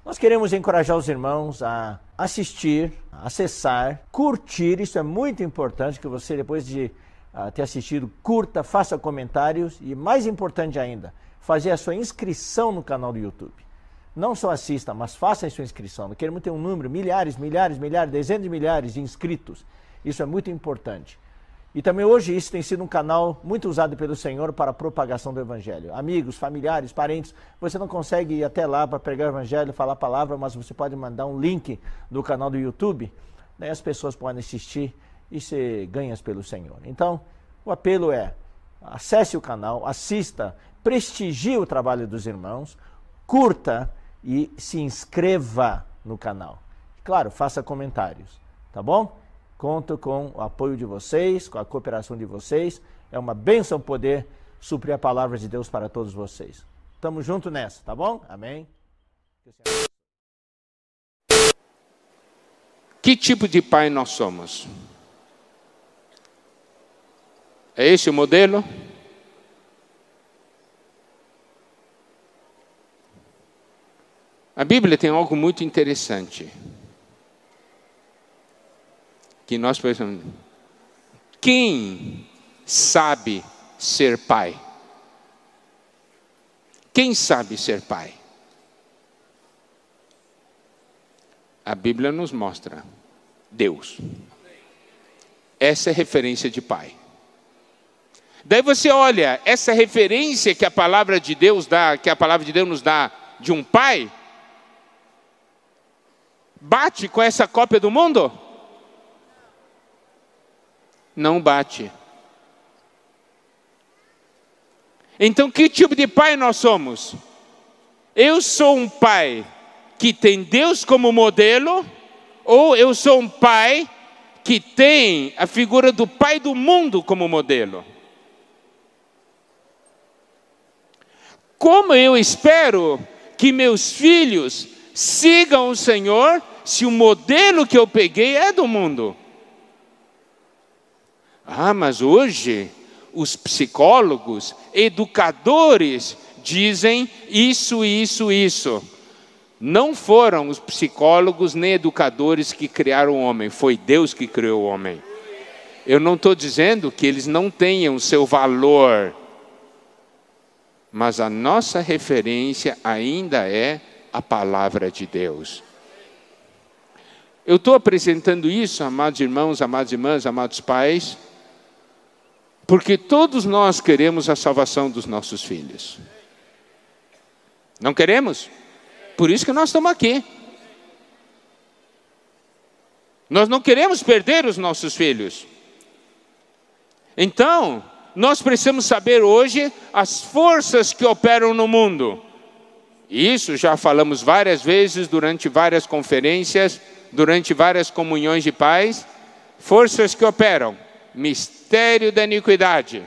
Nós queremos encorajar os irmãos a assistir, acessar, curtir. Isso é muito importante, que você, depois de ter assistido, curta, faça comentários e, mais importante ainda, fazer a sua inscrição no canal do YouTube. Não só assista, mas faça a sua inscrição. Nós queremos ter um número, milhares, dezenas de milhares de inscritos. Isso é muito importante. E também hoje isso tem sido um canal muito usado pelo Senhor para a propagação do Evangelho. Amigos, familiares, parentes, você não consegue ir até lá para pregar o Evangelho, falar a palavra, mas você pode mandar um link do canal do YouTube, né? As pessoas podem assistir e ser ganhas pelo Senhor. Então, o apelo é, acesse o canal, assista, prestigie o trabalho dos irmãos, curta e se inscreva no canal. Claro, faça comentários, tá bom? Conto com o apoio de vocês, com a cooperação de vocês. É uma bênção poder suprir a palavra de Deus para todos vocês. Tamo junto nessa, tá bom? Amém. Que tipo de pai nós somos? É esse o modelo? A Bíblia tem algo muito interessante. Que nós pensamos, quem sabe ser pai? Quem sabe ser pai? A Bíblia nos mostra Deus. Essa é a referência de pai. Daí você olha, essa referência que a palavra de Deus dá, que a palavra de Deus nos dá de um pai, bate com essa cópia do mundo? Não bate. Então, que tipo de pai nós somos? Eu sou um pai que tem Deus como modelo, ou eu sou um pai que tem a figura do pai do mundo como modelo? Como eu espero que meus filhos sigam o Senhor se o modelo que eu peguei é do mundo? Ah, mas hoje os psicólogos, educadores dizem isso. Não foram os psicólogos nem educadores que criaram o homem, foi Deus que criou o homem. Eu não estou dizendo que eles não tenham seu valor, mas a nossa referência ainda é a palavra de Deus. Eu estou apresentando isso, amados irmãos, amadas irmãs, amados pais, porque todos nós queremos a salvação dos nossos filhos. Não queremos? Por isso que nós estamos aqui. Nós não queremos perder os nossos filhos. Então, nós precisamos saber hoje as forças que operam no mundo. Isso já falamos várias vezes durante várias conferências, durante várias comunhões de pais. Forças que operam. Mistério da iniquidade.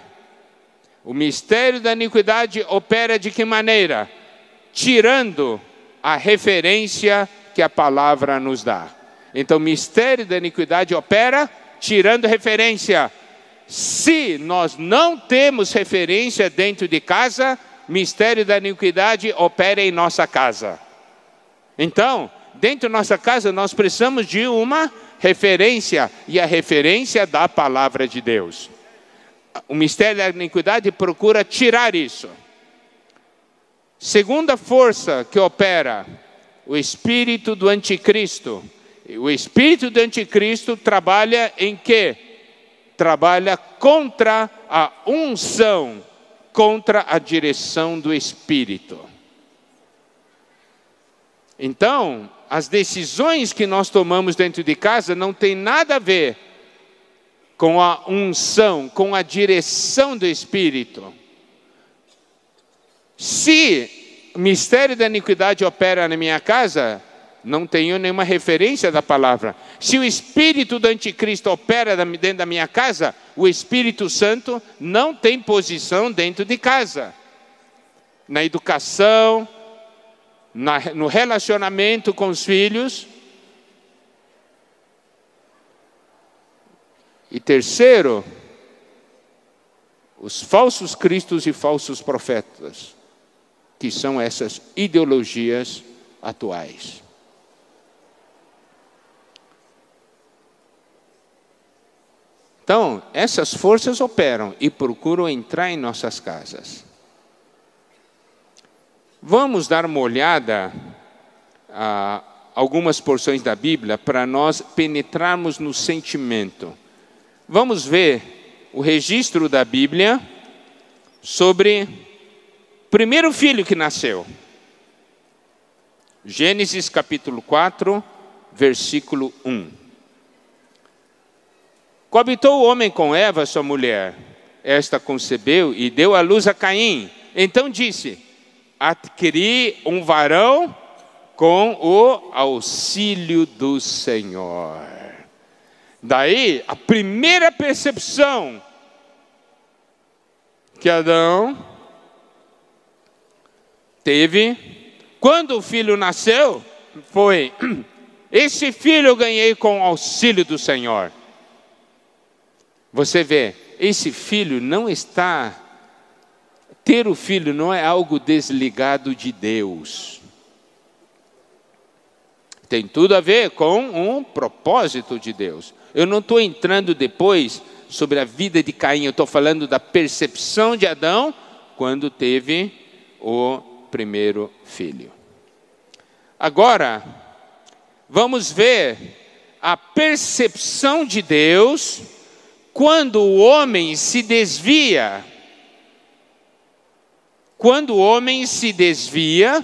O mistério da iniquidade opera de que maneira? Tirando a referência que a palavra nos dá. Então, o mistério da iniquidade opera tirando referência. Se nós não temos referência dentro de casa, mistério da iniquidade opera em nossa casa. Então, dentro da nossa casa, nós precisamos de uma referência, e a referência da palavra de Deus. O mistério da iniquidade procura tirar isso. Segunda força que opera, o espírito do anticristo. O espírito do anticristo trabalha em quê? Trabalha contra a unção, contra a direção do espírito. Então, as decisões que nós tomamos dentro de casa não tem nada a ver com a unção, com a direção do Espírito. Se o mistério da iniquidade opera na minha casa, não tenho nenhuma referência da palavra. Se o espírito do anticristo opera dentro da minha casa, o Espírito Santo não tem posição dentro de casa. Na educação, no relacionamento com os filhos. E terceiro, os falsos cristos e falsos profetas, que são essas ideologias atuais. Então, essas forças operam e procuram entrar em nossas casas. Vamos dar uma olhada a algumas porções da Bíblia para nós penetrarmos no sentimento. Vamos ver o registro da Bíblia sobre o primeiro filho que nasceu. Gênesis capítulo 4, versículo 1. Coabitou o homem com Eva, sua mulher. Esta concebeu e deu à luz a Caim. Então disse: adquiri um varão com o auxílio do Senhor. Daí, a primeira percepção que Adão teve, quando o filho nasceu, foi: esse filho eu ganhei com o auxílio do Senhor. Você vê, esse filho não está... Ter o filho não é algo desligado de Deus. Tem tudo a ver com um propósito de Deus. Eu não estou entrando depois sobre a vida de Caim, eu estou falando da percepção de Adão quando teve o primeiro filho. Agora, vamos ver a percepção de Deus quando o homem se desvia. Quando o homem se desvia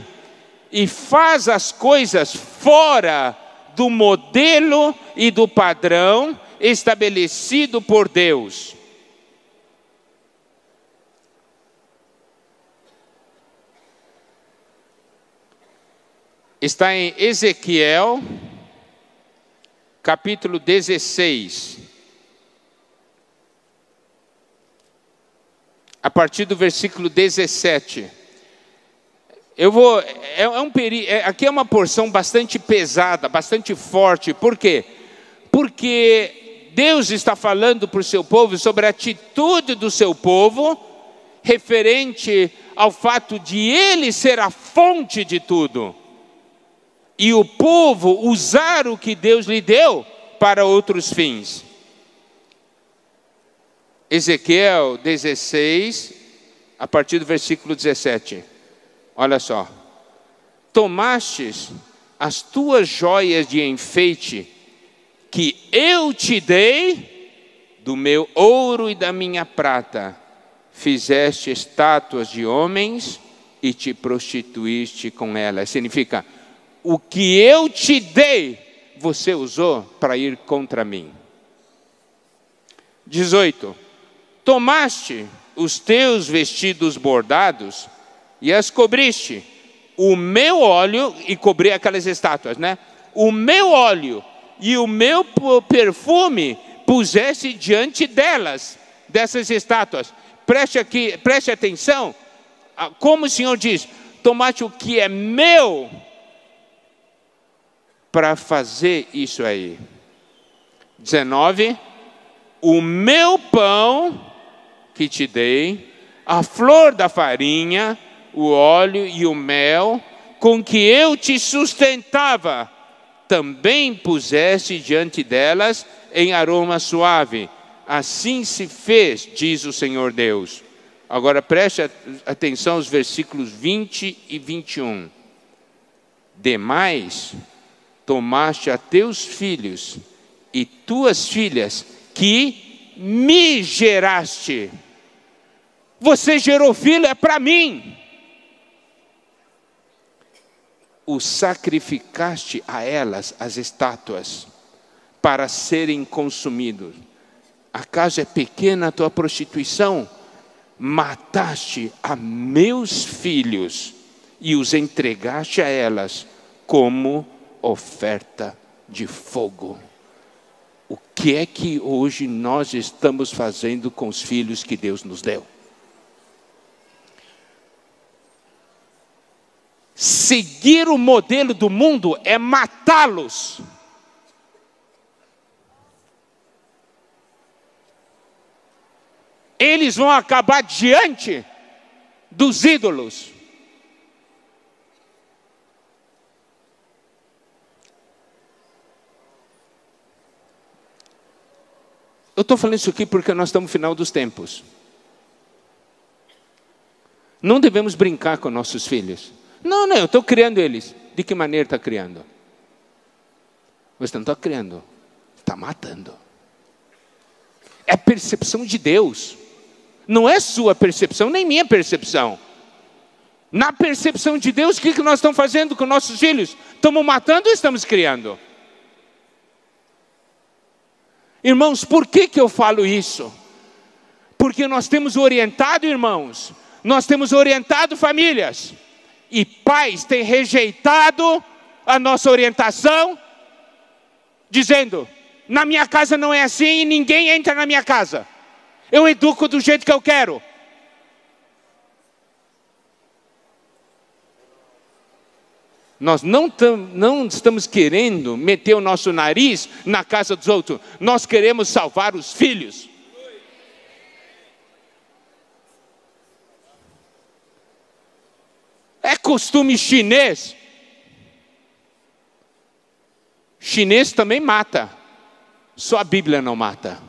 e faz as coisas fora do modelo e do padrão estabelecido por Deus. Está em Ezequiel, capítulo 16. A partir do versículo 17. Aqui é uma porção bastante pesada, bastante forte. Por quê? Porque Deus está falando para o seu povo sobre a atitude do seu povo, referente ao fato de ele ser a fonte de tudo. E o povo usar o que Deus lhe deu para outros fins. Ezequiel 16, a partir do versículo 17. Olha só. Tomastes as tuas joias de enfeite, que eu te dei, do meu ouro e da minha prata, fizeste estátuas de homens e te prostituíste com elas. Significa, o que eu te dei, você usou para ir contra mim. 18. Tomaste os teus vestidos bordados e as cobriste. O meu óleo, e cobri aquelas estátuas, né? O meu óleo e o meu perfume puseste diante delas, dessas estátuas. Preste atenção, como o Senhor diz: tomaste o que é meu para fazer isso aí. 19. O meu pão que te dei, a flor da farinha, o óleo e o mel, com que eu te sustentava, também puseste diante delas em aroma suave. Assim se fez, diz o Senhor Deus. Agora preste atenção aos versículos 20 e 21. Demais, tomaste a teus filhos e tuas filhas, que me geraste. Você gerou filho, é para mim. O sacrificaste a elas, as estátuas, para serem consumidos. Acaso é pequena a tua prostituição? Mataste a meus filhos e os entregaste a elas como oferta de fogo. O que é que hoje nós estamos fazendo com os filhos que Deus nos deu? Seguir o modelo do mundo é matá-los. Eles vão acabar diante dos ídolos. Eu estou falando isso aqui porque nós estamos no final dos tempos. Não devemos brincar com nossos filhos. Não, eu estou criando eles. De que maneira está criando? Você não está criando, está matando. É a percepção de Deus. Não é sua percepção, nem minha percepção. Na percepção de Deus, o que nós estamos fazendo com nossos filhos? Estamos matando ou estamos criando? Irmãos, por que eu falo isso? Porque nós temos orientado, irmãos, nós temos orientado famílias, e pais têm rejeitado a nossa orientação, dizendo, na minha casa não é assim e ninguém entra na minha casa. Eu educo do jeito que eu quero. Nós não estamos querendo meter o nosso nariz na casa dos outros. Nós queremos salvar os filhos. É costume chinês. Chinês também mata. Só a Bíblia não mata.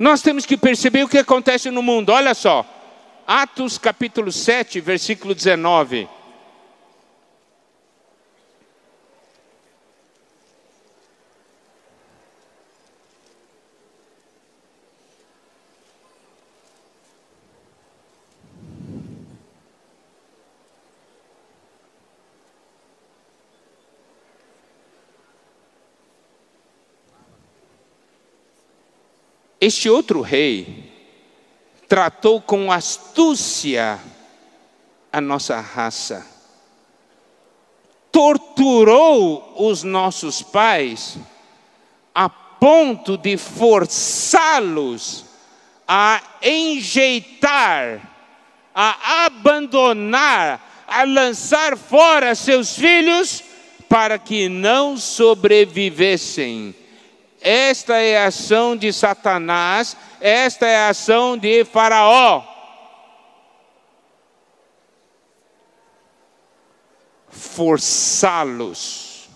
Nós temos que perceber o que acontece no mundo. Olha só, Atos capítulo 7, versículo 19. Este outro rei tratou com astúcia a nossa raça, torturou os nossos pais a ponto de forçá-los a enjeitar, a abandonar, a lançar fora seus filhos para que não sobrevivessem. Esta é a ação de Satanás, esta é a ação de Faraó. Forçá-los.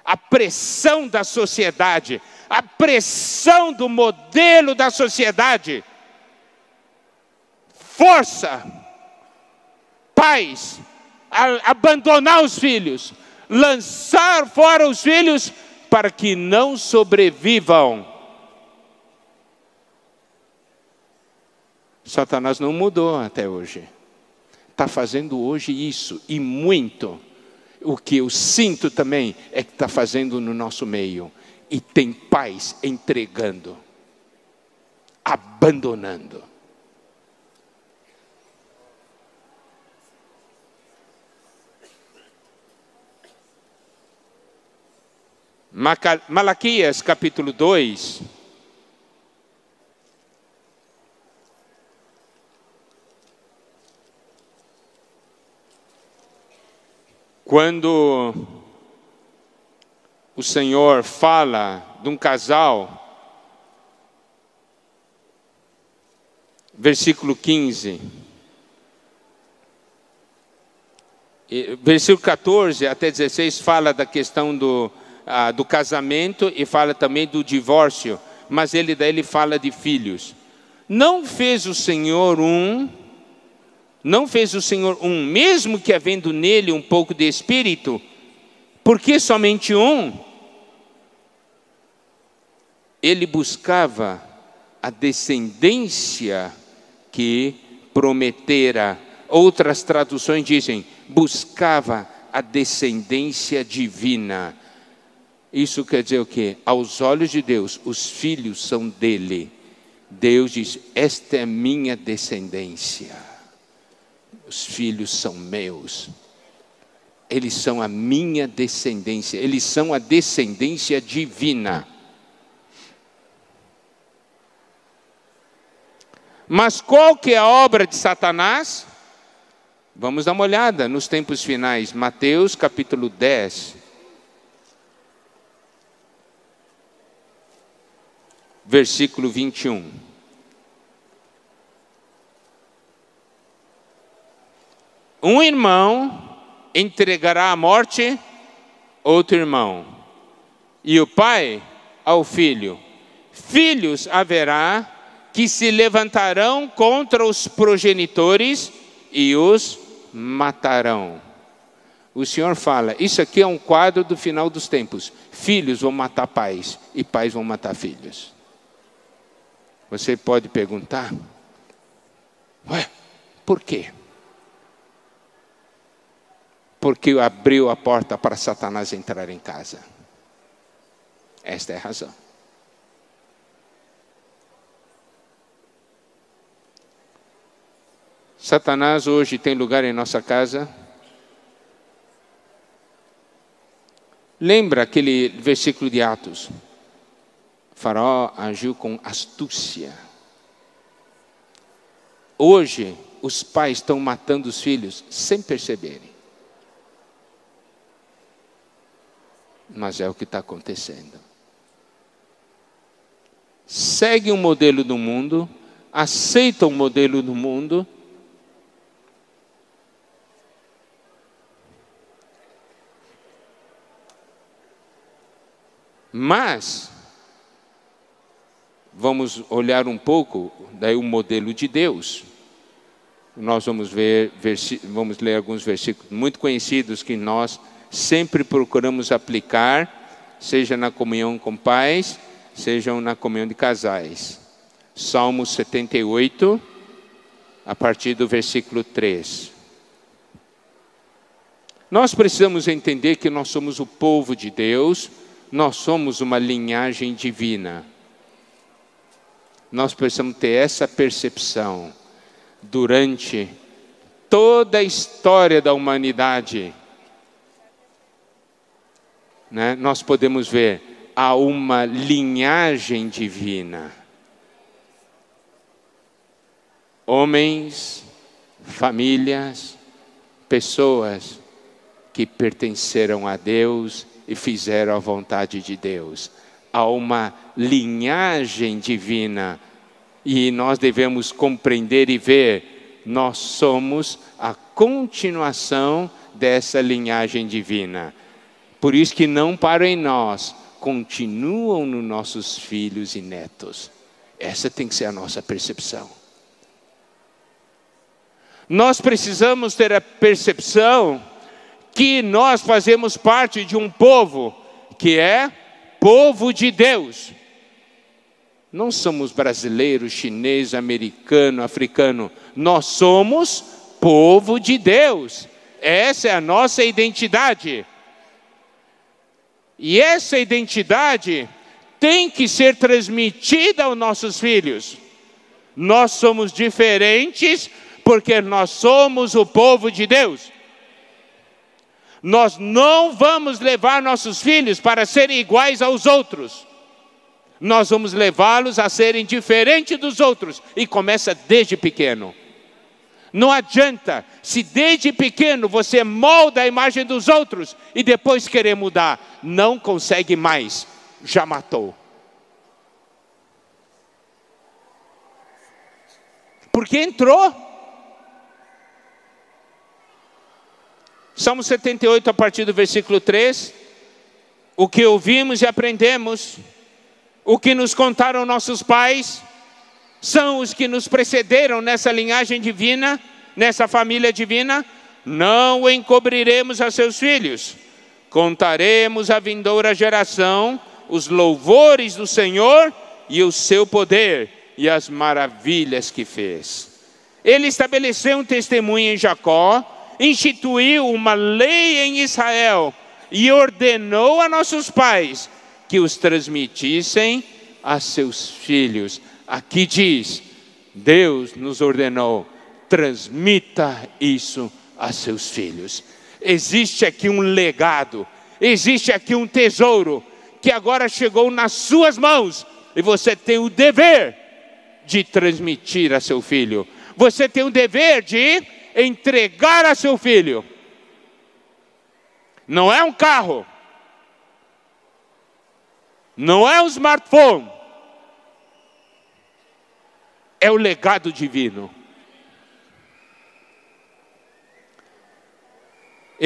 A pressão da sociedade, a pressão do modelo da sociedade, força pais a abandonar os filhos, lançar fora os filhos, para que não sobrevivam. Satanás não mudou até hoje. Está fazendo hoje isso, e muito. O que eu sinto também é que está fazendo no nosso meio. E tem pais entregando, abandonando. Malaquias capítulo 2. Quando o Senhor fala de um casal, versículo 15, versículo 14 até 16 fala da questão do casamento e fala também do divórcio, mas daí fala de filhos. Não fez o Senhor um, mesmo que havendo nele um pouco de espírito, porque somente um? Ele buscava a descendência que prometera. Outras traduções dizem, buscava a descendência divina. Isso quer dizer o quê? Aos olhos de Deus, os filhos são dele. Deus diz, esta é minha descendência. Os filhos são meus. Eles são a minha descendência. Eles são a descendência divina. Mas qual que é a obra de Satanás? Vamos dar uma olhada nos tempos finais. Mateus capítulo 10. Versículo 21. Um irmão entregará à morte outro irmão, e o pai ao filho. Filhos haverá que se levantarão contra os progenitores e os matarão. O Senhor fala, isso aqui é um quadro do final dos tempos. Filhos vão matar pais e pais vão matar filhos. Você pode perguntar, ué, por quê? Porque abriu a porta para Satanás entrar em casa. Esta é a razão. Satanás hoje tem lugar em nossa casa. Lembra aquele versículo de Atos? Faraó agiu com astúcia. Hoje, os pais estão matando os filhos sem perceberem. Mas é o que está acontecendo. Segue um modelo do mundo, aceita um modelo do mundo, mas vamos olhar um pouco daí o modelo de Deus. Nós vamos ler alguns versículos muito conhecidos que nós sempre procuramos aplicar, seja na comunhão com pais, seja na comunhão de casais. Salmo 78, a partir do versículo 3. Nós precisamos entender que nós somos o povo de Deus, nós somos uma linhagem divina. Nós precisamos ter essa percepção durante toda a história da humanidade. Né? Nós podemos ver, há uma linhagem divina. Homens, famílias, pessoas que pertenceram a Deus e fizeram a vontade de Deus. Há uma linhagem divina e nós devemos compreender e ver, nós somos a continuação dessa linhagem divina. Por isso que não param em nós, continuam nos nossos filhos e netos. Essa tem que ser a nossa percepção. Nós precisamos ter a percepção que nós fazemos parte de um povo que é povo de Deus. Não somos brasileiros, chineses, americano, africano. Nós somos povo de Deus. Essa é a nossa identidade. E essa identidade tem que ser transmitida aos nossos filhos. Nós somos diferentes porque nós somos o povo de Deus. Nós não vamos levar nossos filhos para serem iguais aos outros. Nós vamos levá-los a serem diferentes dos outros. E começa desde pequeno. Não adianta, se desde pequeno você molda a imagem dos outros e depois querer mudar, não consegue mais, já matou. Porque entrou. Salmo 78, a partir do versículo 3. O que ouvimos e aprendemos, o que nos contaram nossos pais, são os que nos precederam nessa linhagem divina, nessa família divina. Não o encobriremos a seus filhos. Contaremos à vindoura geração os louvores do Senhor e o seu poder e as maravilhas que fez. Ele estabeleceu um testemunho em Jacó, instituiu uma lei em Israel e ordenou a nossos pais que os transmitissem a seus filhos. Aqui diz, Deus nos ordenou, transmita isso a seus filhos. Existe aqui um legado, existe aqui um tesouro que agora chegou nas suas mãos e você tem o dever de transmitir a seu filho. Você tem o dever de entregar a seu filho. Não é um carro, não é um smartphone, é o legado divino.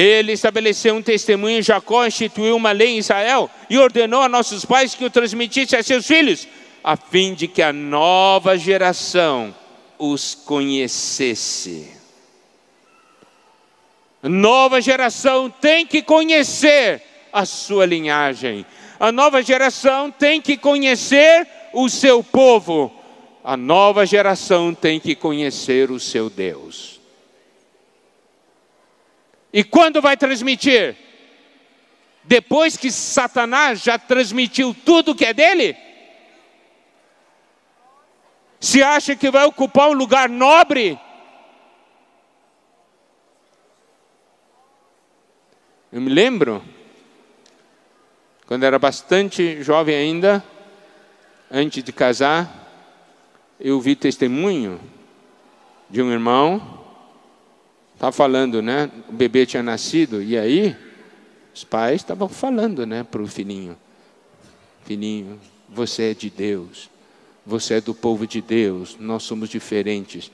Ele estabeleceu um testemunho em Jacó, instituiu uma lei em Israel e ordenou a nossos pais que o transmitisse a seus filhos, a fim de que a nova geração os conhecesse. A nova geração tem que conhecer a sua linhagem. A nova geração tem que conhecer o seu povo. A nova geração tem que conhecer o seu Deus. E quando vai transmitir? Depois que Satanás já transmitiu tudo que é dele? Se acha que vai ocupar um lugar nobre? Eu me lembro, quando era bastante jovem ainda, antes de casar, eu vi testemunho de um irmão, estava falando, né? O bebê tinha nascido, e aí os pais estavam falando, né, para o filhinho: filhinho, você é de Deus, você é do povo de Deus, nós somos diferentes.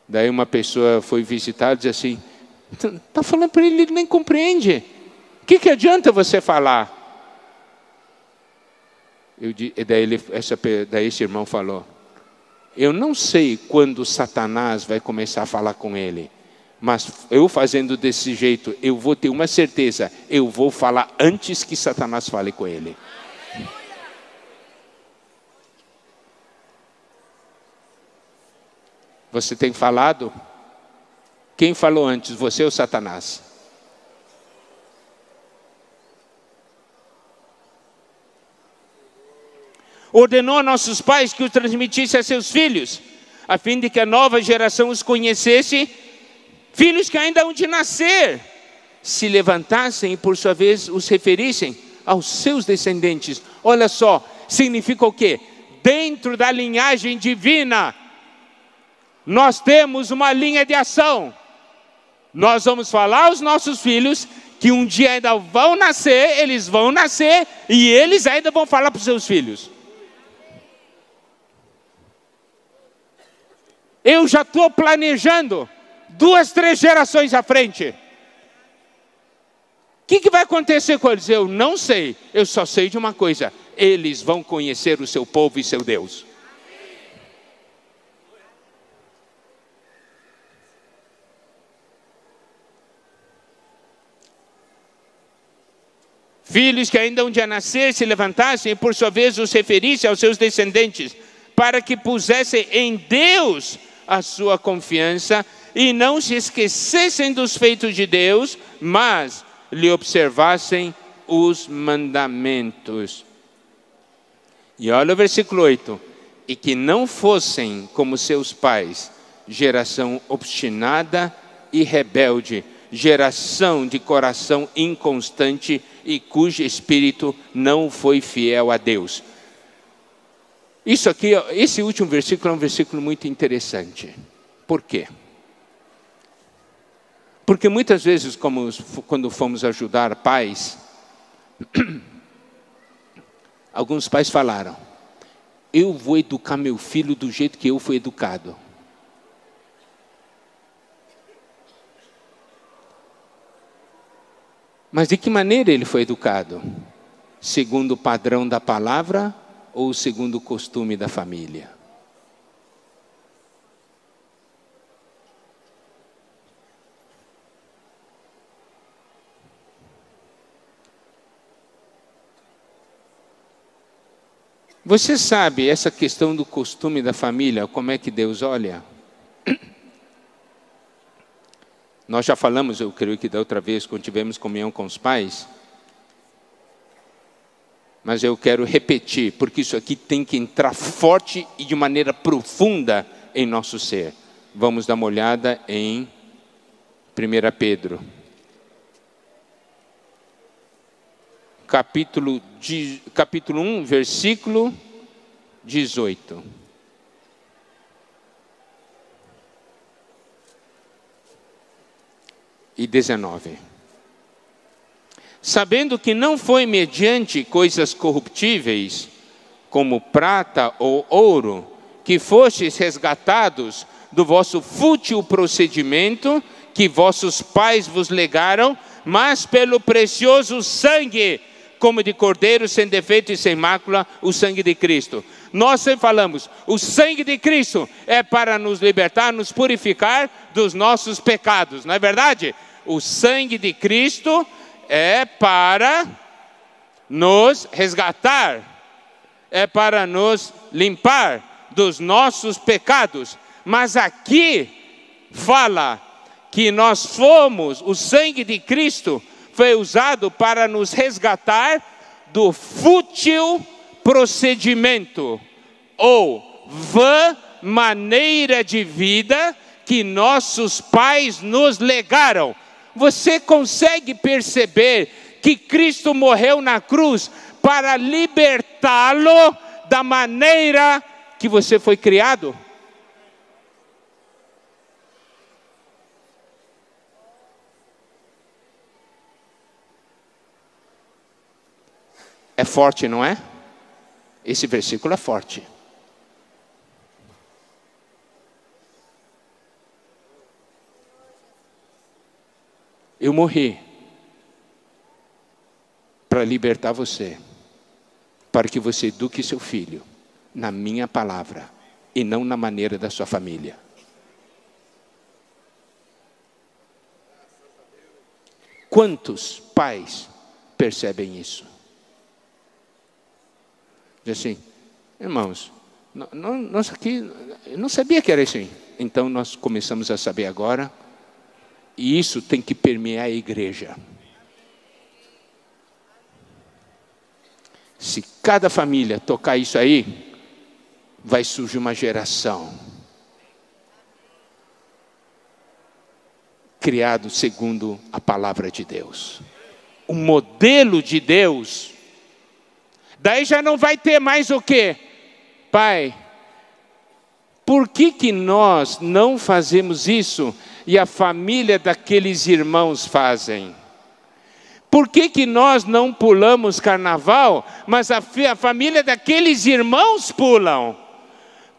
Daí uma pessoa foi visitar e disse assim: está falando para ele, ele nem compreende. O que adianta você falar? Daí esse irmão falou: eu não sei quando Satanás vai começar a falar com ele, mas eu fazendo desse jeito, eu vou ter uma certeza, eu vou falar antes que Satanás fale com ele. Você tem falado? Quem falou antes, você ou Satanás? Ordenou a nossos pais que o transmitisse a seus filhos, a fim de que a nova geração os conhecesse. Filhos que ainda hão de nascer, se levantassem e por sua vez os referissem aos seus descendentes. Olha só, significa o quê? Dentro da linhagem divina, nós temos uma linha de ação. Nós vamos falar aos nossos filhos que um dia ainda vão nascer, eles vão nascer e eles ainda vão falar para os seus filhos. Eu já estou planejando 2, 3 gerações à frente. O que vai acontecer com eles? Eu não sei, eu só sei de uma coisa: eles vão conhecer o seu povo e seu Deus. Filhos que ainda hão de nascer, se levantassem e por sua vez os referissem aos seus descendentes, para que pusessem em Deus a sua confiança e não se esquecessem dos feitos de Deus, mas lhe observassem os mandamentos. E olha o versículo 8: e que não fossem como seus pais, geração obstinada e rebelde, geração de coração inconstante e cujo espírito não foi fiel a Deus. Isso aqui, esse último versículo é um versículo muito interessante. Por quê? Porque muitas vezes, quando fomos ajudar pais, alguns pais falaram: eu vou educar meu filho do jeito que eu fui educado. Mas de que maneira ele foi educado? Segundo o padrão da palavra ou segundo o costume da família? Você sabe essa questão do costume da família, como é que Deus olha? Nós já falamos, eu creio que da outra vez, quando tivemos comunhão com os pais, mas eu quero repetir, porque isso aqui tem que entrar forte e de maneira profunda em nosso ser. Vamos dar uma olhada em 1 Pedro. Capítulo 1, versículo 18. E 19. Sabendo que não foi mediante coisas corruptíveis, como prata ou ouro, que fostes resgatados do vosso fútil procedimento que vossos pais vos legaram, mas pelo precioso sangue, como de cordeiro, sem defeito e sem mácula, o sangue de Cristo. Nós sempre falamos, o sangue de Cristo é para nos libertar, nos purificar dos nossos pecados, não é verdade? O sangue de Cristo é para nos resgatar, é para nos limpar dos nossos pecados. Mas aqui fala que nós fomos, o sangue de Cristo foi usado para nos resgatar do fútil procedimento ou vã maneira de vida que nossos pais nos legaram. Você consegue perceber que Cristo morreu na cruz para libertá-lo da maneira que você foi criado? É forte, não é? Esse versículo é forte. Eu morri para libertar você, para que você eduque seu filho na minha palavra e não na maneira da sua família. Quantos pais percebem isso? Diz assim, irmãos, nós aqui, eu não sabia que era assim. Então nós começamos a saber agora, e isso tem que permear a igreja. Se cada família tocar isso aí, vai surgir uma geração criado segundo a palavra de Deus, o modelo de Deus. Daí já não vai ter mais o quê? Pai, por que nós não fazemos isso e a família daqueles irmãos fazem? Por que nós não pulamos carnaval, mas a família daqueles irmãos pulam?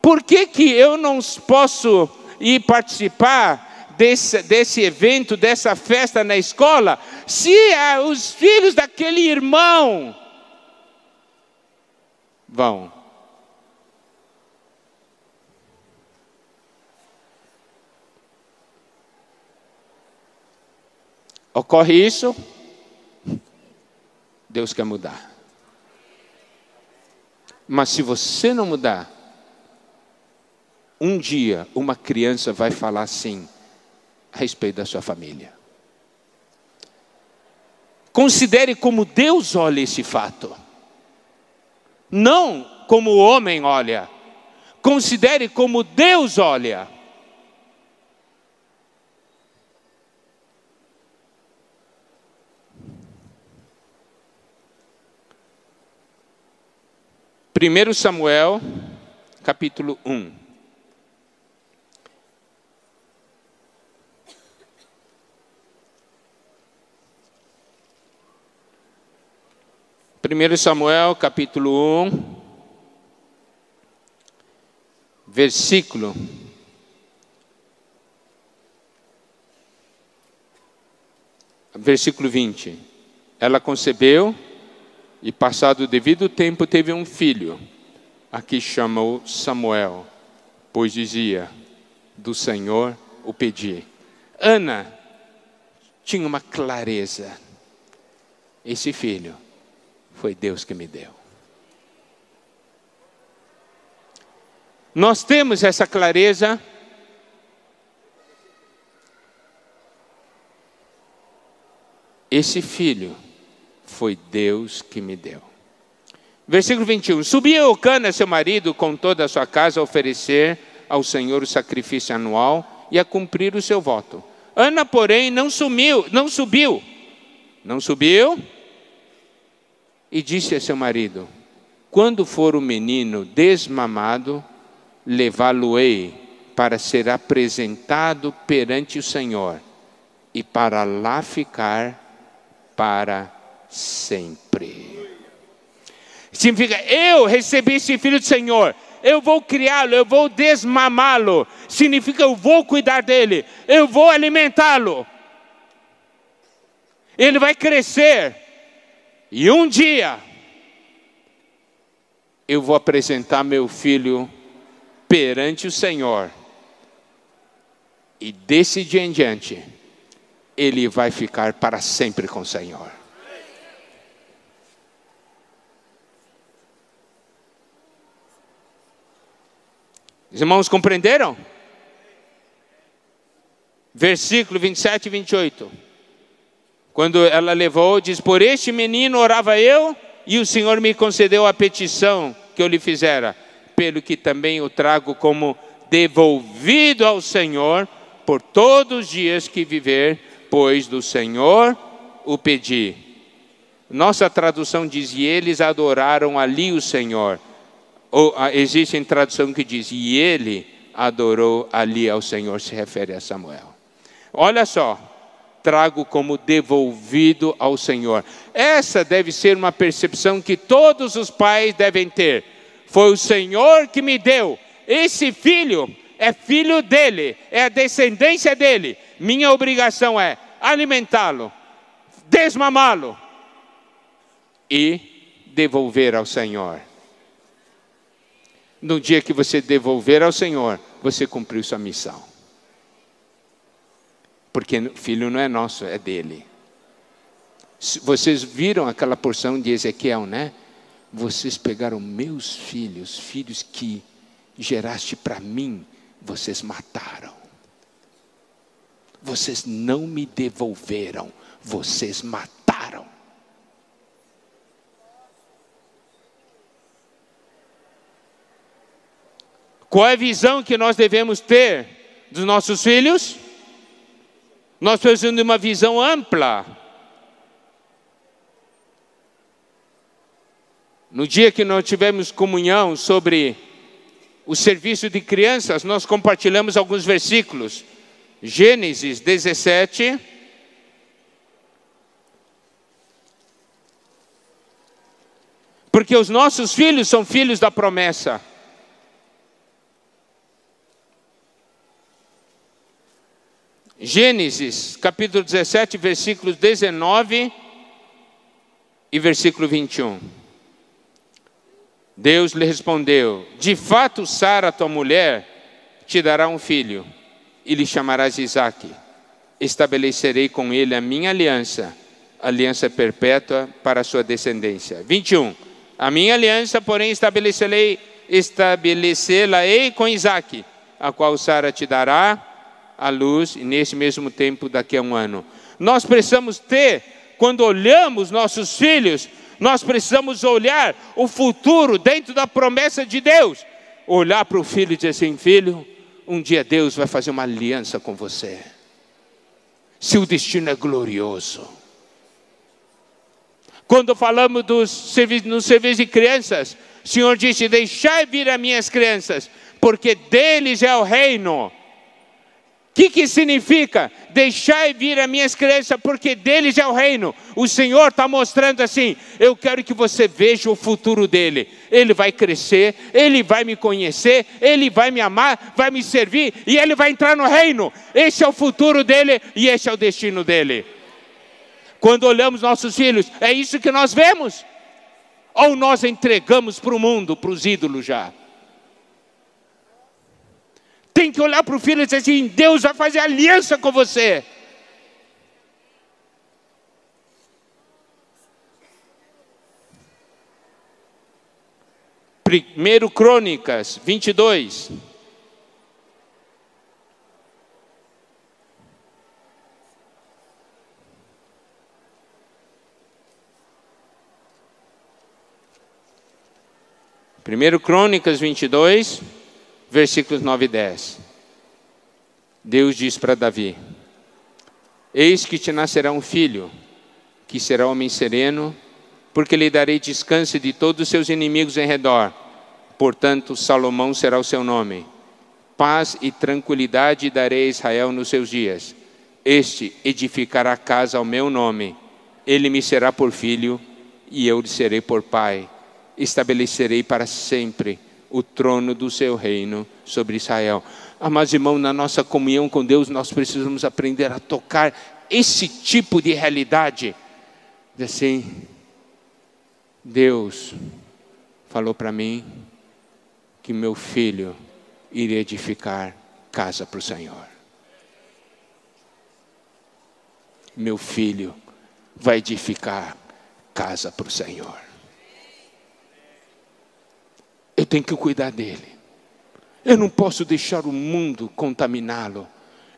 Por que eu não posso ir participar desse evento, dessa festa na escola, se os filhos daquele irmão vão? Ocorre isso, Deus quer mudar. Mas se você não mudar, um dia uma criança vai falar assim a respeito da sua família. Considere como Deus olha esse fato, não como o homem olha. Considere como Deus olha. Primeiro Samuel, capítulo 1. Primeiro Samuel, capítulo 1, versículo 20. Ela concebeu e, passado o devido tempo, teve um filho, a que chamou Samuel, pois dizia, do Senhor o pedi. Ana tinha uma clareza. Esse filho foi Deus que me deu. Nós temos essa clareza. Esse filho foi Deus que me deu. Versículo 21. Subia Eucana, seu marido, com toda a sua casa, a oferecer ao Senhor o sacrifício anual e a cumprir o seu voto. Ana, porém, não subiu. E disse a seu marido, quando for o menino desmamado, levá-lo-ei para ser apresentado perante o Senhor e para lá ficar para sempre. Significa, eu recebi esse filho do Senhor, eu vou criá-lo, eu vou desmamá-lo. Significa eu vou cuidar dele, eu vou alimentá-lo. Ele vai crescer. E um dia, eu vou apresentar meu filho perante o Senhor. E desse dia em diante, ele vai ficar para sempre com o Senhor. Os irmãos compreenderam? Versículo 27 e 28. Quando ela levou, diz: por este menino orava eu, e o Senhor me concedeu a petição que eu lhe fizera, pelo que também o trago como devolvido ao Senhor, por todos os dias que viver, pois do Senhor o pedi. Nossa tradução diz: e eles adoraram ali o Senhor. Ou existe tradução que diz: e ele adorou ali ao Senhor, se refere a Samuel. Olha só, trago como devolvido ao Senhor. Essa deve ser uma percepção que todos os pais devem ter. Foi o Senhor que me deu. Esse filho é filho dele, é a descendência dele. Minha obrigação é alimentá-lo, desmamá-lo e devolver ao Senhor. No dia que você devolver ao Senhor, você cumpriu sua missão. Porque o filho não é nosso, é dele. Vocês viram aquela porção de Ezequiel, né? Vocês pegaram meus filhos, filhos que geraste para mim, vocês mataram. Vocês não me devolveram, vocês mataram. Qual é a visão que nós devemos ter dos nossos filhos? Nós precisamos de uma visão ampla. No dia que nós tivemos comunhão sobre o serviço de crianças, nós compartilhamos alguns versículos. Gênesis 17. Porque os nossos filhos são filhos da promessa. Gênesis, capítulo 17, versículos 19 e versículo 21. Deus lhe respondeu: de fato, Sara, tua mulher, te dará um filho, e lhe chamarás Isaque. Estabelecerei com ele a minha aliança, aliança perpétua para a sua descendência. 21. A minha aliança, porém, estabelecê-la-ei com Isaque, a qual Sara te dará a luz, e nesse mesmo tempo, daqui a um ano. Nós precisamos ter, quando olhamos nossos filhos, nós precisamos olhar o futuro dentro da promessa de Deus. Olhar para o filho e dizer assim: filho, um dia Deus vai fazer uma aliança com você. Seu destino é glorioso. Quando falamos no serviço de crianças, o Senhor disse: deixai vir as minhas crianças, porque deles é o reino. O que significa? Deixai vir as minhas crianças, porque deles é o reino. O Senhor está mostrando assim: eu quero que você veja o futuro dele. Ele vai crescer, ele vai me conhecer, ele vai me amar, vai me servir, e ele vai entrar no reino. Esse é o futuro dele e esse é o destino dele. Quando olhamos nossos filhos, é isso que nós vemos? Ou nós entregamos para o mundo, para os ídolos já? Tem que olhar para o filho e dizer assim: Deus vai fazer aliança com você. Primeiro Crônicas 22. Primeiro Crônicas 22, versículos 9 e 10. Deus diz para Davi: eis que te nascerá um filho, que será homem sereno, porque lhe darei descanso de todos os seus inimigos em redor. Portanto, Salomão será o seu nome. Paz e tranquilidade darei a Israel nos seus dias. Este edificará casa ao meu nome. Ele me será por filho, e eu lhe serei por pai. Estabelecerei para sempre o trono do seu reino sobre Israel. Amados irmãos, na nossa comunhão com Deus, nós precisamos aprender a tocar esse tipo de realidade. Assim, Deus falou para mim que meu filho iria edificar casa para o Senhor. Meu filho vai edificar casa para o Senhor. Eu tenho que cuidar dele. Eu não posso deixar o mundo contaminá-lo.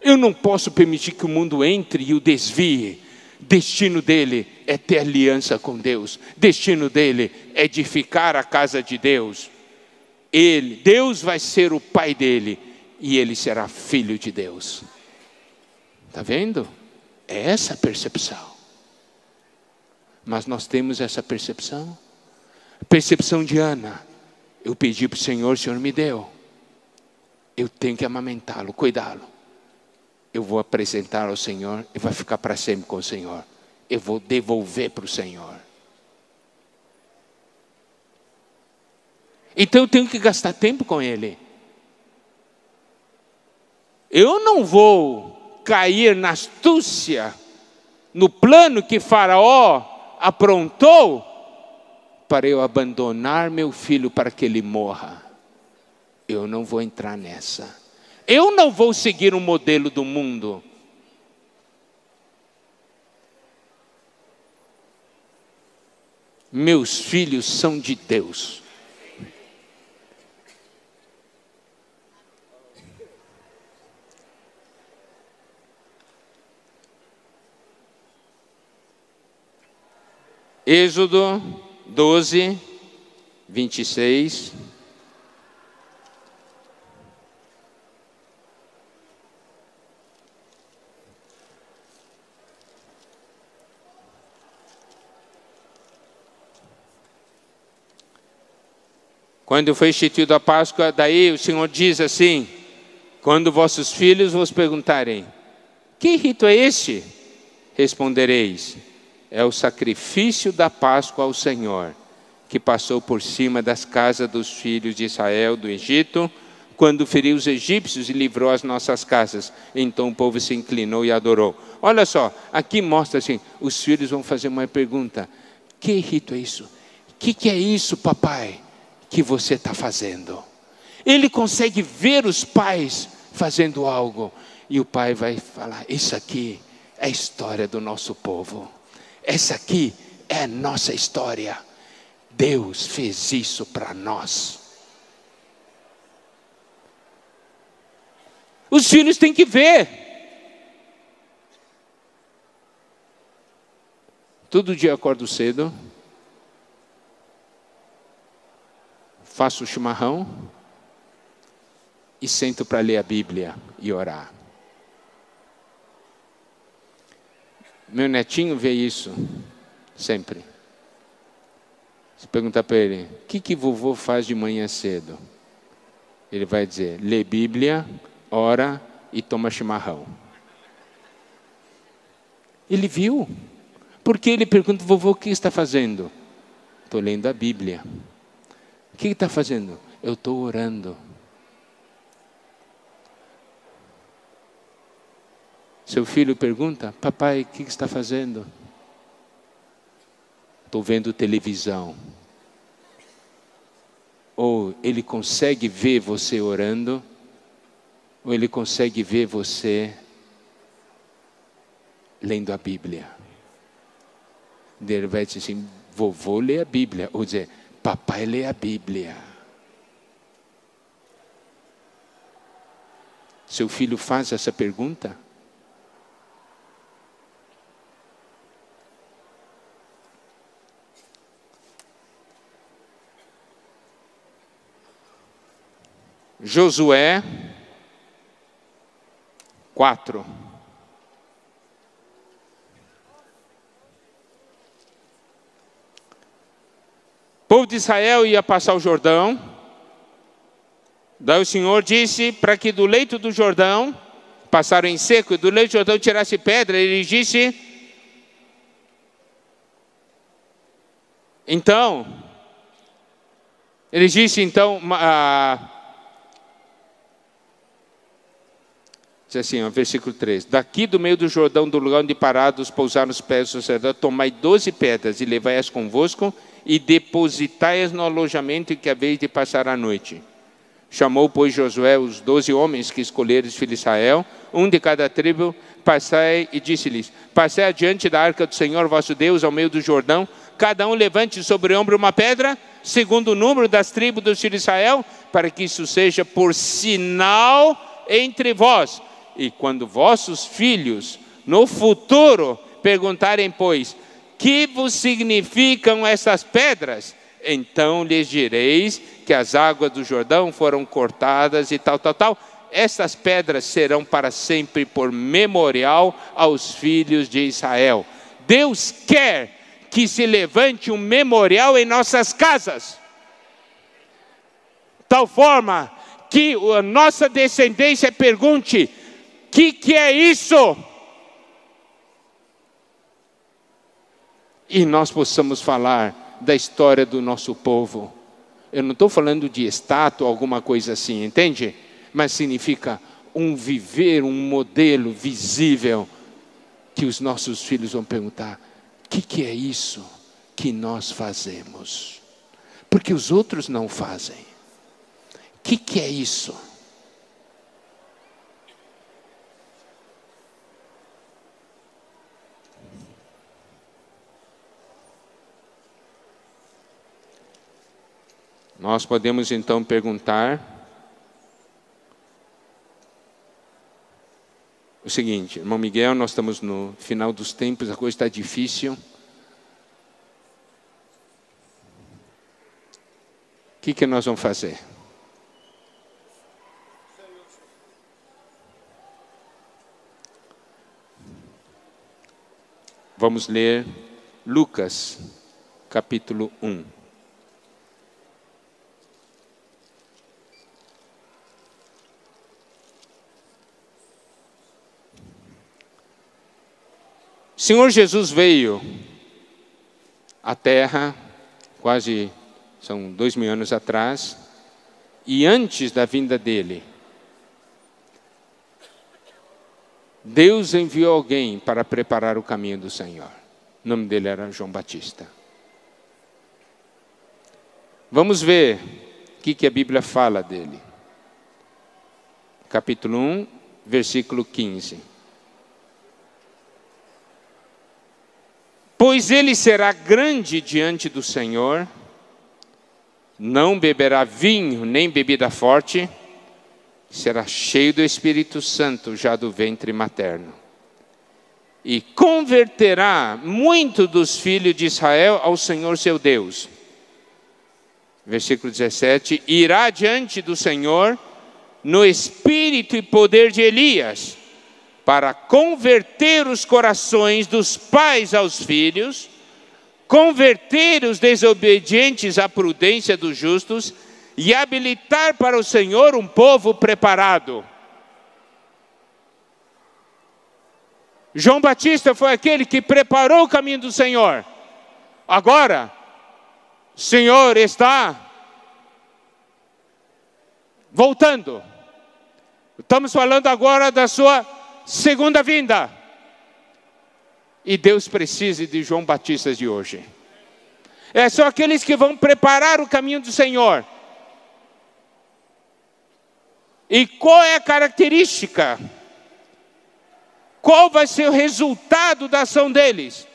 Eu não posso permitir que o mundo entre e o desvie. Destino dele é ter aliança com Deus. Destino dele é edificar a casa de Deus. Deus vai ser o pai dele e ele será filho de Deus. Está vendo? É essa a percepção. Mas nós temos essa percepção. A percepção de Ana. Eu pedi para o Senhor me deu. Eu tenho que amamentá-lo, cuidá-lo. Eu vou apresentar ao Senhor e vai ficar para sempre com o Senhor. Eu vou devolver para o Senhor. Então eu tenho que gastar tempo com ele. Eu não vou cair na astúcia, no plano que Faraó aprontou, para eu abandonar meu filho para que ele morra. Eu não vou entrar nessa. Eu não vou seguir o modelo do mundo. Meus filhos são de Deus. Êxodo 12, 26. Quando foi instituída a Páscoa, daí o Senhor diz assim: quando vossos filhos vos perguntarem, que rito é este? Respondereis, é o sacrifício da Páscoa ao Senhor, que passou por cima das casas dos filhos de Israel do Egito, quando feriu os egípcios e livrou as nossas casas. Então o povo se inclinou e adorou. Olha só, aqui mostra assim, os filhos vão fazer uma pergunta: que rito é isso? Que é isso, papai, que você está fazendo? Ele consegue ver os pais fazendo algo, e o pai vai falar: isso aqui é a história do nosso povo. Essa aqui é a nossa história. Deus fez isso para nós. Os filhos têm que ver. Todo dia eu acordo cedo, faço o chimarrão e sento para ler a Bíblia e orar. Meu netinho vê isso sempre. Se perguntar para ele, o que vovô faz de manhã cedo? Ele vai dizer, lê Bíblia, ora e toma chimarrão. Ele viu. Porque ele pergunta, vovô, o que está fazendo? Estou lendo a Bíblia. O que está fazendo? Eu estou orando. Seu filho pergunta, papai, o que está fazendo? Estou vendo televisão. Ou ele consegue ver você orando, ou ele consegue ver você lendo a Bíblia. Ele vai dizer assim, vovô lê a Bíblia, ou dizer, papai lê a Bíblia. Seu filho faz essa pergunta? Josué 4. O povo de Israel ia passar o Jordão. Daí o Senhor disse para que do leito do Jordão, passaram em seco, e do leito do Jordão tirasse pedra. Ele disse, então, Ele disse então, diz assim, versículo 3: daqui do meio do Jordão, do lugar onde parados pousaram os pés do sacerdote, tomai 12 pedras e levai-as convosco e depositai-as no alojamento em que haveis de passar a noite. Chamou, pois, Josué os 12 homens que escolheram os filhos de Israel, um de cada tribo, passai, e disse-lhes: passai adiante da arca do Senhor vosso Deus ao meio do Jordão, cada um levante sobre o ombro uma pedra, segundo o número das tribos dos filhos de Israel, para que isso seja por sinal entre vós. E quando vossos filhos no futuro perguntarem, pois, que vos significam essas pedras? Então lhes direis que as águas do Jordão foram cortadas e tal. Essas pedras serão para sempre por memorial aos filhos de Israel. Deus quer que se levante um memorial em nossas casas, tal forma que a nossa descendência pergunte: que é isso? E nós possamos falar da história do nosso povo. Eu não estou falando de estátua, alguma coisa assim, entende? Mas significa um viver, um modelo visível, que os nossos filhos vão perguntar: o que é isso que nós fazemos? Porque os outros não fazem. O que é isso? Nós podemos então perguntar o seguinte: irmão Miguel, nós estamos no final dos tempos, a coisa está difícil. O que nós vamos fazer? Vamos ler Lucas, capítulo 1. O Senhor Jesus veio à Terra, são 2000 anos atrás, e antes da vinda dele, Deus enviou alguém para preparar o caminho do Senhor. O nome dele era João Batista. Vamos ver o que a Bíblia fala dele. Capítulo 1, versículo 15. Pois ele será grande diante do Senhor, não beberá vinho nem bebida forte, será cheio do Espírito Santo já do ventre materno. E converterá muito dos filhos de Israel ao Senhor seu Deus. Versículo 17: irá diante do Senhor no espírito e poder de Elias, para converter os corações dos pais aos filhos, converter os desobedientes à prudência dos justos e habilitar para o Senhor um povo preparado. João Batista foi aquele que preparou o caminho do Senhor. Agora, o Senhor está voltando. Estamos falando agora da sua segunda vinda. E Deus precisa de João Batistas de hoje. São aqueles que vão preparar o caminho do Senhor. E qual é a característica? Qual vai ser o resultado da ação deles?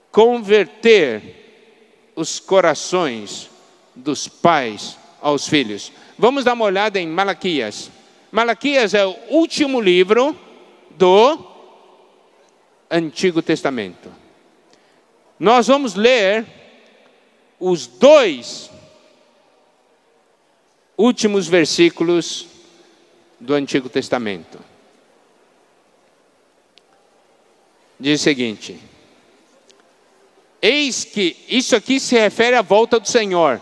Converter os corações dos pais aos filhos. Vamos dar uma olhada em Malaquias. Malaquias é o último livro do Antigo Testamento. Nós vamos ler os 2 últimos versículos do Antigo Testamento. Diz o seguinte: eis que isso aqui se refere à volta do Senhor.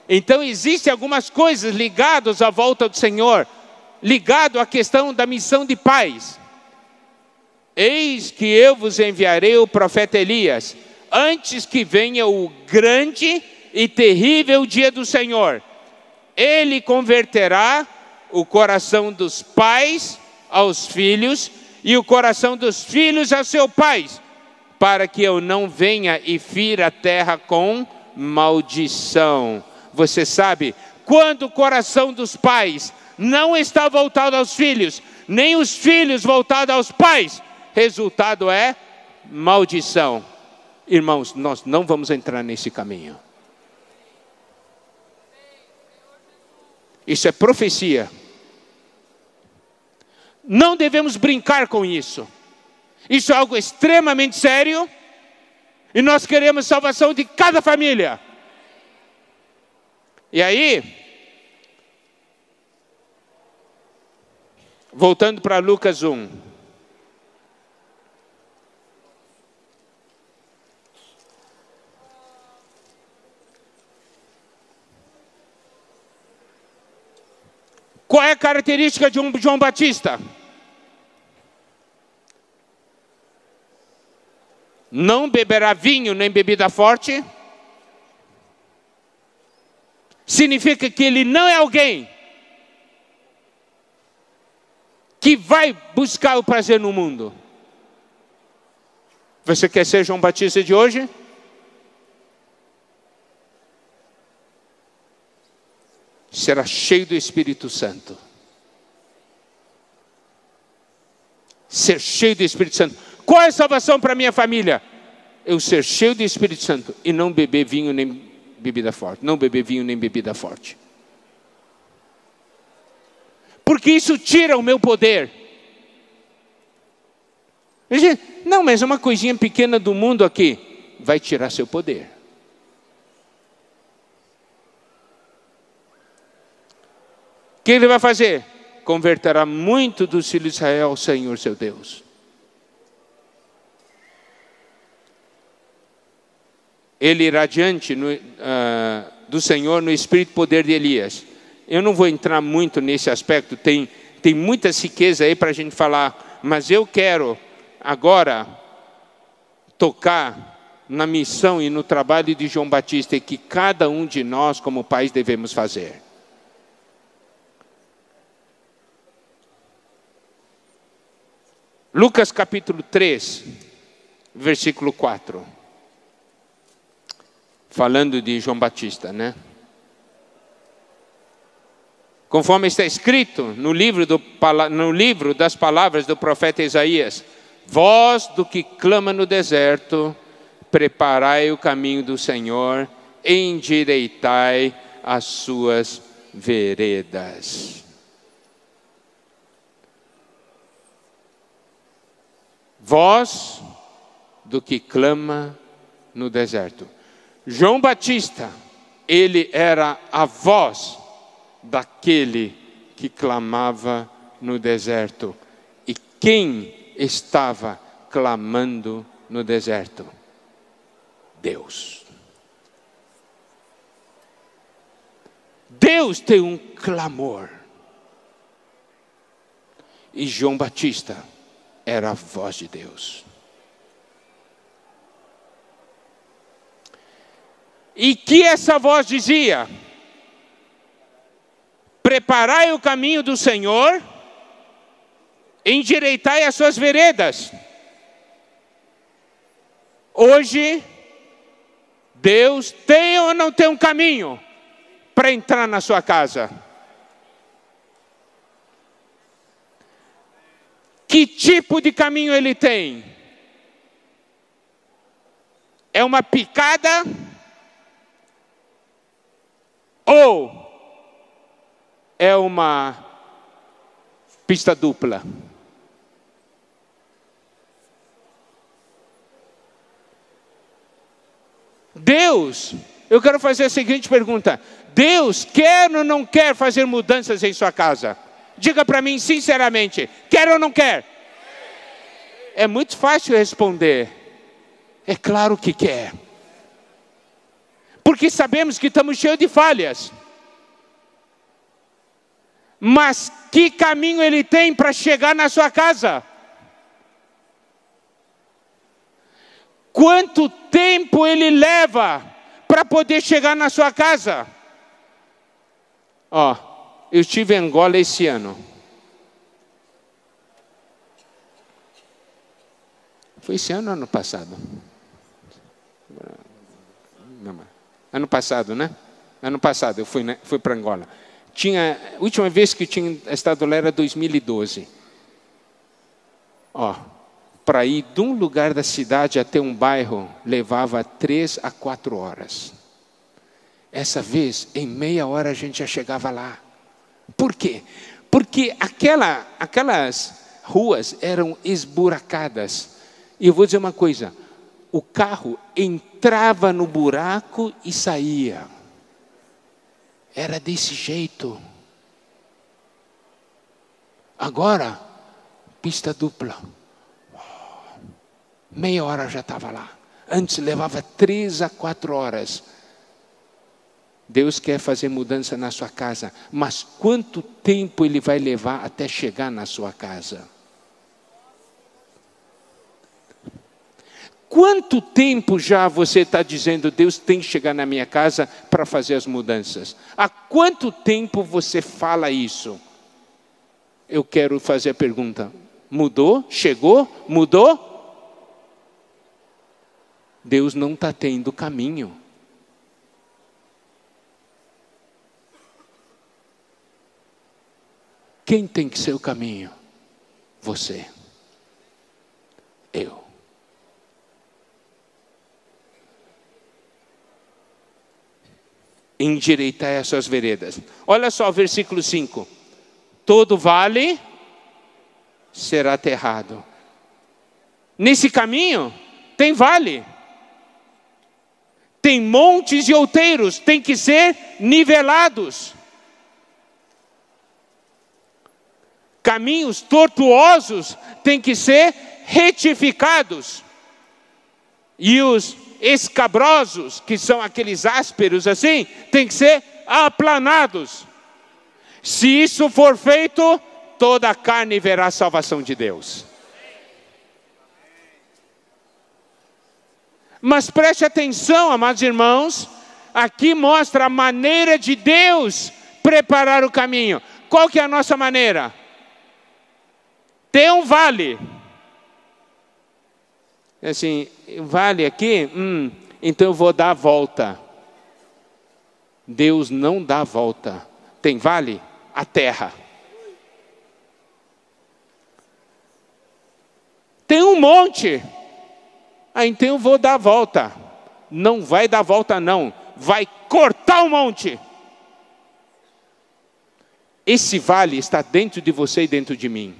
Então existem algumas coisas ligadas à volta do Senhor, ligado à questão da missão de pais. Eis que eu vos enviarei o profeta Elias, antes que venha o grande e terrível dia do Senhor. Ele converterá o coração dos pais aos filhos e o coração dos filhos aos seus pais, para que eu não venha e fira a terra com maldição. Você sabe, quando o coração dos pais não está voltado aos filhos, nem os filhos voltados aos pais, resultado é maldição. Irmãos, nós não vamos entrar nesse caminho. Isso é profecia. Não devemos brincar com isso. Isso é algo extremamente sério. E nós queremos salvação de cada família. E aí, voltando para Lucas 1. Qual é a característica de um João Batista? Não beberá vinho nem bebida forte. Significa que ele não é alguém que vai buscar o prazer no mundo. Você quer ser João Batista de hoje? Será cheio do Espírito Santo. Ser cheio do Espírito Santo. Qual é a salvação para minha família? Eu ser cheio do Espírito Santo e não beber vinho nem bebida forte. Não beber vinho nem bebida forte. Porque isso tira o meu poder. Não, mas é uma coisinha pequena do mundo aqui. Vai tirar seu poder. O que ele vai fazer? Converterá muito dos filhos de Israel ao Senhor seu Deus. Ele irá diante do Senhor no espírito e poder de Elias. Eu não vou entrar muito nesse aspecto, tem muita riqueza aí para a gente falar, mas eu quero agora tocar na missão e no trabalho de João Batista e que cada um de nós como pais devemos fazer. Lucas capítulo 3, versículo 4. Falando de João Batista, né? Conforme está escrito no livro das palavras do profeta Isaías: voz do que clama no deserto, preparai o caminho do Senhor, endireitai as suas veredas. Voz do que clama no deserto. João Batista, ele era a voz daquele que clamava no deserto. E quem estava clamando no deserto? Deus. Deus tem um clamor. E João Batista era a voz de Deus. E que essa voz dizia: preparai o caminho do Senhor, endireitai as suas veredas. Hoje, Deus tem ou não tem um caminho para entrar na sua casa? Que tipo de caminho ele tem? É uma picada? Ou é uma pista dupla? Deus, eu quero fazer a seguinte pergunta: Deus quer ou não quer fazer mudanças em sua casa? Diga para mim sinceramente, quer ou não quer? É muito fácil responder. É claro que quer. Porque sabemos que estamos cheios de falhas. Mas que caminho ele tem para chegar na sua casa? Quanto tempo ele leva para poder chegar na sua casa. Ó, eu estive em Angola esse ano. Foi esse ano ou ano passado? Ano passado, né? Ano passado eu fui para Angola. A última vez que eu tinha estado lá era 2012. Ó, para ir de um lugar da cidade até um bairro, levava 3 a 4 horas. Essa vez, em meia hora a gente já chegava lá. Por quê? Porque aquelas ruas eram esburacadas. E eu vou dizer uma coisa, o carro entrava no buraco e saía. Era desse jeito. Agora, pista dupla. Meia hora já estava lá. Antes levava 3 a 4 horas. Deus quer fazer mudança na sua casa, mas quanto tempo Ele vai levar até chegar na sua casa? Quanto tempo já você está dizendo, Deus tem que chegar na minha casa para fazer as mudanças? Há quanto tempo você fala isso? Eu quero fazer a pergunta, mudou? Chegou? Mudou? Deus não está tendo caminho. Quem tem que ser o caminho? Você. Eu. Endireitai as suas veredas. Olha só o versículo 5. Todo vale será aterrado. Nesse caminho tem vale. Tem montes e outeiros, tem que ser nivelados. Caminhos tortuosos têm que ser retificados. E os escabrosos, que são aqueles ásperos assim, têm que ser aplanados. Se isso for feito, toda a carne verá a salvação de Deus. Mas preste atenção, amados irmãos, aqui mostra a maneira de Deus preparar o caminho. Qual que é a nossa maneira? Tem um vale. Assim, vale aqui? Então eu vou dar a volta. Deus não dá a volta. Tem vale? A terra. Tem um monte. Então eu vou dar a volta. Não vai dar a volta não. Vai cortar o monte. Esse vale está dentro de você e dentro de mim.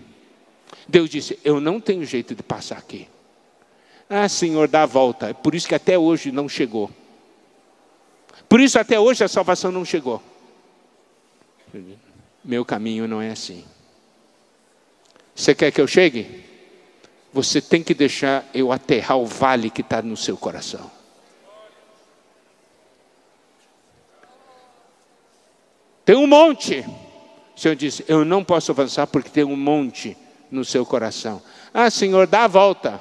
Deus disse, eu não tenho jeito de passar aqui. Ah, Senhor, dá a volta. É por isso que até hoje não chegou. Por isso até hoje a salvação não chegou. Meu caminho não é assim. Você quer que eu chegue? Você tem que deixar eu aterrar o vale que está no seu coração. Tem um monte. O Senhor disse, eu não posso avançar porque tem um monte no seu coração. Ah, Senhor, dá a volta.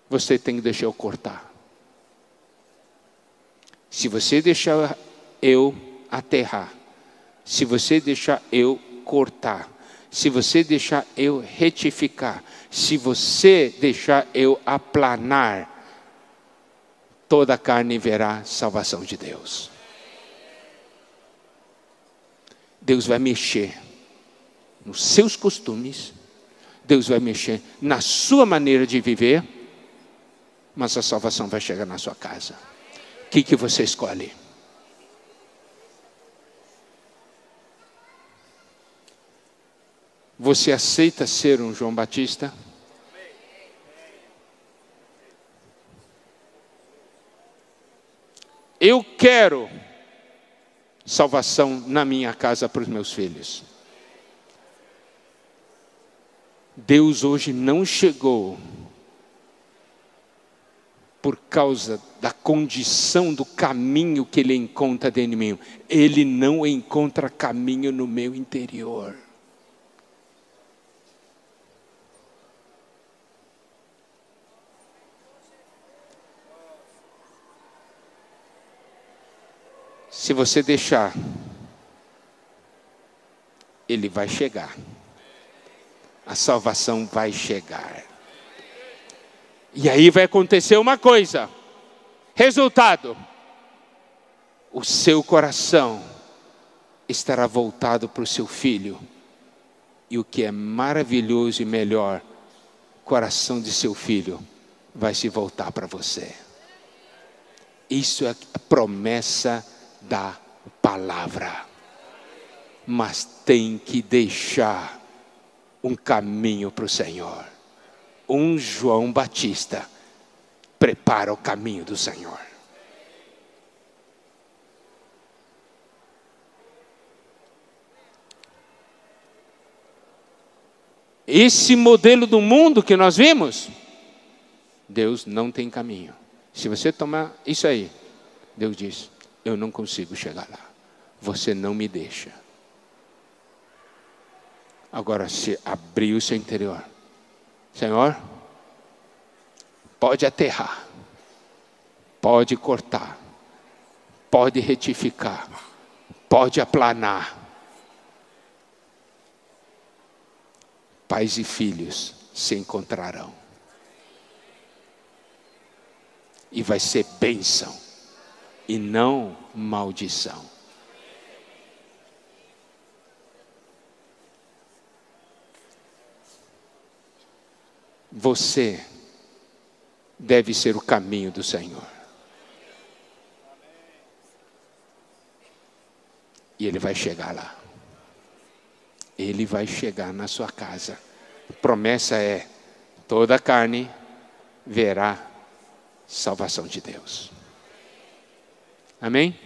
Você tem que deixar eu cortar. Se você deixar eu aterrar, se você deixar eu cortar, se você deixar eu retificar, se você deixar eu aplanar, toda a carne verá salvação de Deus. Deus vai mexer nos seus costumes, Deus vai mexer na sua maneira de viver, mas a salvação vai chegar na sua casa. O que você escolhe? Você aceita ser um João Batista? Eu quero salvação na minha casa para os meus filhos. Deus hoje não chegou por causa da condição do caminho que Ele encontra dentro de mim. Ele não encontra caminho no meu interior. Se você deixar, ele vai chegar. A salvação vai chegar. E aí vai acontecer uma coisa. Resultado: o seu coração estará voltado para o seu filho. E o que é maravilhoso e melhor, o coração de seu filho vai se voltar para você. Isso é a promessa da palavra. Mas tem que deixar um caminho para o Senhor. Um João Batista prepara o caminho do Senhor. Esse modelo do mundo que nós vimos, Deus não tem caminho. Se você tomar isso aí, Deus diz: eu não consigo chegar lá. Você não me deixa. Agora, se abrir o seu interior, Senhor, pode aterrar, pode cortar, pode retificar, pode aplanar. Pais e filhos se encontrarão. E vai ser bênção e não maldição. Você deve ser o caminho do Senhor. E Ele vai chegar lá. Ele vai chegar na sua casa. A promessa é: toda a carne verá salvação de Deus. Amém?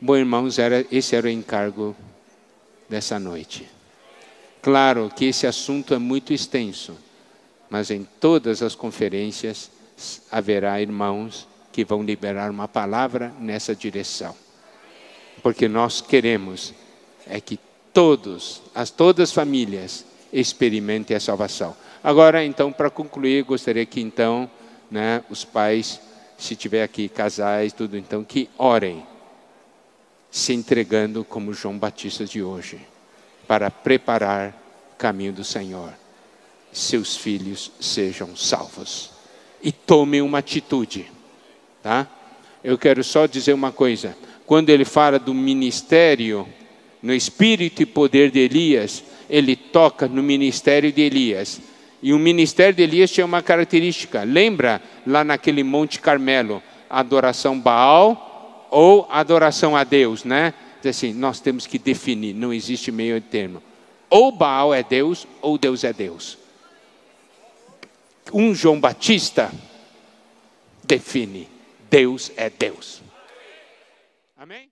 Bom, irmãos, esse era o encargo dessa noite. Claro que esse assunto é muito extenso, mas em todas as conferências haverá irmãos que vão liberar uma palavra nessa direção. Porque nós queremos é que todas as famílias experimentem a salvação. Agora, então, para concluir, gostaria que então, os pais, se tiver aqui casais, tudo, então, que orem, se entregando como João Batista de hoje, para preparar o caminho do Senhor. Seus filhos sejam salvos. E tomem uma atitude, tá? Eu quero só dizer uma coisa. Quando ele fala do ministério, no espírito e poder de Elias, ele toca no ministério de Elias. E o ministério de Elias tinha uma característica. Lembra lá naquele Monte Carmelo, adoração Baal ou adoração a Deus, né? Diz assim, nós temos que definir, não existe meio termo. Ou Baal é Deus, ou Deus é Deus. Um João Batista define, Deus é Deus. Amém?